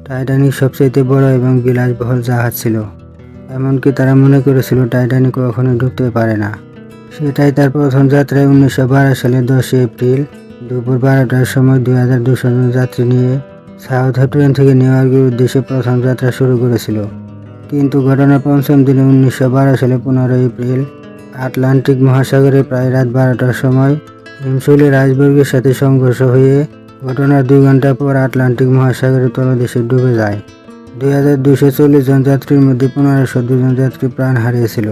Titanic সবচেয়ে বড় এবং বিলাসবহুল জাহাজ ছিল। এমনকি তারা মনে করেছিল টাইটানিক কখনো ডুবতে পারে না। সেটাই তার প্রথম যাত্রায় 1912 সালের 10 এপ্রিল দুপুর 12টার সময় 2200 জন যাত্রী নিয়ে সাউথহ্যাম্পটন থেকে নিউ ইয়র্কের উদ্দেশ্যে প্রথম যাত্রা শুরু করেছিল। কিন্তু ঘটনার পঞ্চম দিনে 1912 সালে 15 এপ্রিল আটলান্টিক মহাসাগরে প্রায় রাত 12টার সময় হিমশৈলের আইসবার্গের সাথে সংঘর্ষ হয়ে ঘটনার 2 ঘন্টা পর আটলান্টিক মহাসাগরের তলদেশে ডুবে যায়। 2240 জন যাত্রীর মধ্যে 1502 জন যাত্রী প্রাণ হারিয়েছিল।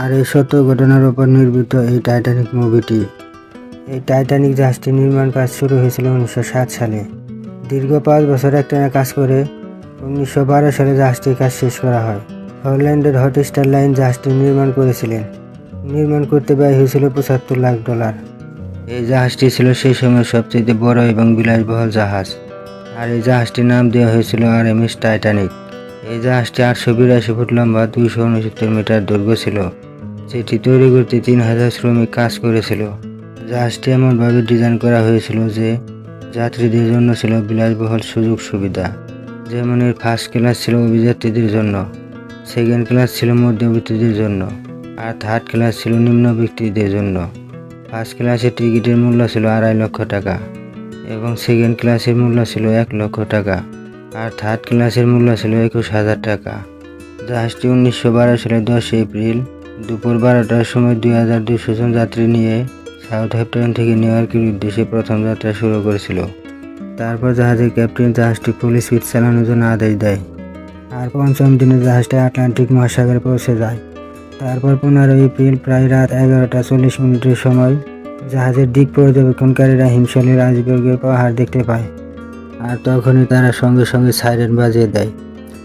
আর এই সত্য ঘটনার উপর নির্মিত এই টাইটানিক মুভিটি। এই টাইটানিক জাহাজটির নির্মাণ কাজ শুরু হয়েছিল 1907 সালে। দীর্ঘ 5 বছর একটানা কাজ করে 1912 সালে জাহাজটির কাজ শেষ করা হয়। হল্যান্ডের হট স্টার লাইন জাহাজটি নির্মাণ করেছিলেন। নির্মাণ করতে ব্যয় হয়েছিল $75 লাখ। এই জাহাজটি ছিল সেই সময় সবচেয়ে বড় এবং বিলাসবহুল জাহাজ। আর এই জাহাজটির নাম দেওয়া হয়েছিল RMS টাইটানিক। এই জাহাজটি 882 ফুট লম্বা, 269 মিটার দৈর্ঘ্য ছিল, যেটি তৈরি করতে 3000 শ্রমিক কাজ করেছিল। জাহাজটি এমনভাবে ডিজাইন করা হয়েছিল যে যাত্রীদের জন্য ছিল বিলাসবহুল সুযোগ সুবিধা। যেমন এর ফার্স্ট ক্লাস ছিল অভিযাত্রীদের জন্য, সেকেন্ড ক্লাস ছিল মধ্যবিত্তদের জন্য, আর থার্ড ক্লাস ছিল নিম্ন ব্যক্তিদের জন্য। ফার্স্ট ক্লাসের টিকিটের মূল্য ছিল 2.5 লক্ষ টাকা এবং সেকেন্ড ক্লাসের মূল্য ছিল 1 লক্ষ টাকা, আর থার্ড ক্লাসের মূল্য ছিল 21,000 টাকা। জাহাজটি 1912 সালের 10 এপ্রিল দুপুর 12টার সময় 2200 জন যাত্রী নিয়ে সাউথহ্যাম্পটন থেকে নিউ ইয়র্কের উদ্দেশ্যে প্রথম যাত্রা শুরু করেছিল। তারপর জাহাজের ক্যাপ্টেন জাহাজটি ফুল স্পিড চালানোর জন্য আদেশ দেয়। আর পঞ্চম দিনে জাহাজটি আটলান্টিক মহাসাগরে পৌঁছে যায়। তারপর 15 এপ্রিল প্রায় রাত 11:40 সময় জাহাজের দিক পর্যবেক্ষণকারীরা হিমশৈলের আইসবার্গের পাহাড় দেখতে পায়। আর তখনই তারা সঙ্গে সঙ্গে সাইরেন বাজিয়ে দেয়।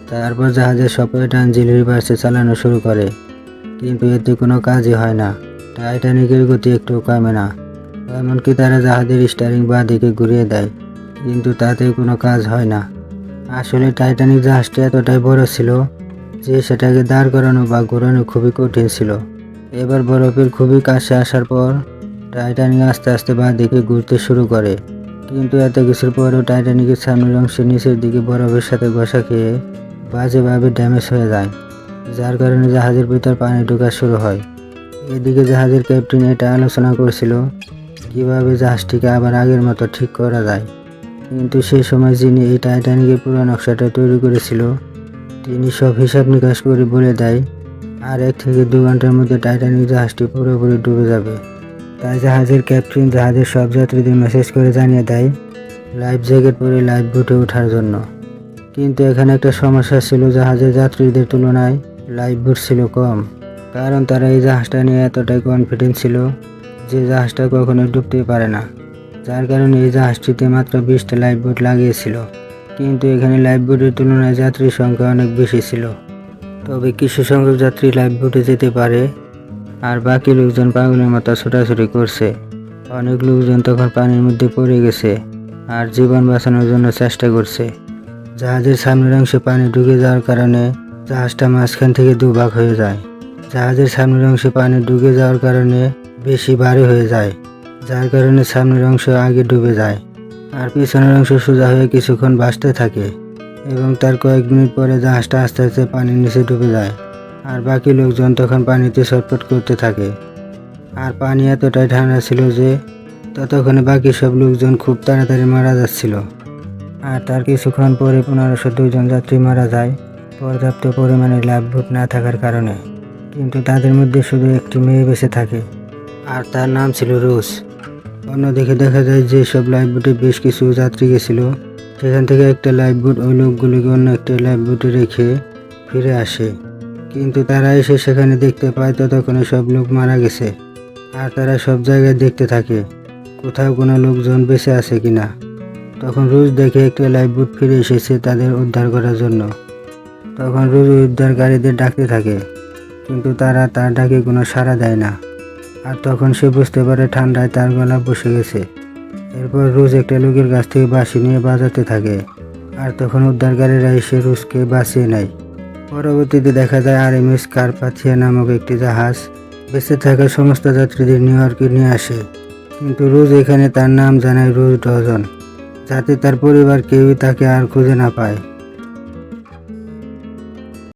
তারপর জাহাজের সপয়ে টানজিল রিভার্সে চালানো শুরু করে, কিন্তু এতে কোনো কাজই হয় না। টাইটানিকের গতি একটু কমে না। এমনকি তারা জাহাজের স্টিয়ারিং বাঁ দিকে ঘুরিয়ে দেয়, কিন্তু তাতে কোনো কাজ হয় না। আসলে টাইটানিক জাহাজটি এতটাই বড় ছিল যে সেটাকে দাঁড় করানো বা ঘোরানো খুবই কঠিন ছিল। এবার বরফের খুবই কাছে আসার পর টাইটানিক আস্তে আস্তে বাঁ দিকে ঘুরতে শুরু করে। কিন্তু এত কিছুর পরেও টাইটানিকের সামনের অংশের নিচের দিকে বরফের সাথে ঘষা খেয়ে বাজেভাবে ড্যামেজ হয়ে যায়, যার কারণে জাহাজের ভিতর পানি ঢোকা শুরু হয়। এদিকে জাহাজের ক্যাপ্টেন এটা আলোচনা করছিল কিভাবে জাহাজটিকে আবার আগের মতো ঠিক করা যায়। কিন্তু সেই সময় যিনি এই টাইটানিকের পুরো নকশাটা তৈরি করেছিল তিনি সব হিসাব নিকাশ করে বলে দেয় আর 1 থেকে 2 ঘন্টার মধ্যে টাইটানিক জাহাজটি পুরোপুরি ডুবে যাবে। তাই জাহাজের ক্যাপ্টেন জাহাজের সব যাত্রীদের মেসেজ করে জানিয়ে দেয় লাইফ জ্যাকেট পরে লাইফ বোটে ওঠার জন্য। কিন্তু এখানে একটা সমস্যা ছিল, জাহাজের যাত্রীদের তুলনায় লাইফ বোট ছিল কম, কারণ তারা এই জাহাজটা নিয়ে এতটাই কনফিডেন্ট ছিল যে জাহাজটা কখনোই ডুবতে পারে না। যার কারণে এই জাহাজটিতে মাত্র 20টা লাইফ বোট লাগিয়েছিল। কিন্তু এখানে লাইফ বোটের তুলনায় যাত্রীর সংখ্যা অনেক বেশি ছিল। তবে কিছু সংখ্যক যাত্রী লাইফ বোটে যেতে পারে, আর বাকি লোকজন পাগলের মতো ছোটাছুটি করছে। অনেক লোকজন তখন পানির মধ্যে পড়ে গেছে আর জীবন বাঁচানোর জন্য চেষ্টা করছে। জাহাজের সামনের অংশে পানি ঢুকে যাওয়ার কারণে জাহাজটা মাঝখান থেকে দুভাগ হয়ে যায়। জাহাজের সামনের অংশে পানি ঢুকে যাওয়ার কারণে বেশি ভারী হয়ে যায়, যার কারণে সামনের অংশ আগে ডুবে যায় আর পিছনের অংশ সোজা হয়ে কিছুক্ষণ ভাসতে থাকে এবং তার কয়েক মিনিট পরে জাহাজটা আস্তে আস্তে পানির নিচে ডুবে যায়। আর বাকি লোকজন তখন পানিতে ছটফট করতে থাকে। আর পানি এতটাই ঠান্ডা ছিল যে ততক্ষণে বাকি সব লোকজন খুব তাড়াতাড়ি মারা যাচ্ছিল। আর তার কিছুক্ষণ পরে 1502 জন যাত্রী মারা যায় পর্যাপ্ত পরিমাণে লাইফ বোট না থাকার কারণে। কিন্তু তাদের মধ্যে শুধু একটি মেয়ে বেঁচে থাকে, আর তার নাম ছিল রোজ। অন্যদিকে দেখা যায় যে সব লাইফ বোটে বেশ কিছু যাত্রী গেছিল, সেখান থেকে একটা লাইফ বোট ওই লোকগুলিকে অন্য একটা লাইফ বোটে রেখে ফিরে আসে। কিন্তু তারা এসে সেখানে দেখতে পায় ততক্ষণে সব লোক মারা গেছে। আর তারা সব জায়গায় দেখতে থাকে কোথাও কোনো লোকজন বেঁচে আছে কিনা। তখন রোজ দেখে একটা লাইফ বোট ফিরে এসেছে তাদের উদ্ধার করার জন্য। তখন রোজ উদ্ধারকারীদের ডাকতে থাকে, কিন্তু তারা তার ডাকে কোনো সাড়া দেয় না। আর তখন সে বুঝতে পারে ঠান্ডায় তার গলা বসে গেছে। এরপর রোজ একটা লোকের কাছ থেকে বাঁশি নিয়ে বাজাতে থাকে, আর তখন উদ্ধারকারীরা এসে রোজকে বাঁচিয়ে নেয়। পরবর্তীতে দেখা যায় RMS কারপাথিয়া নামক একটি জাহাজ বেঁচে থাকা সমস্ত যাত্রীদের নিউ ইয়র্কে নিয়ে আসে। কিন্তু রোজ এখানে তার নাম জানায় রোজ ডজন, যাতে তার পরিবার কেউই তাকে আর খুঁজে না পায়।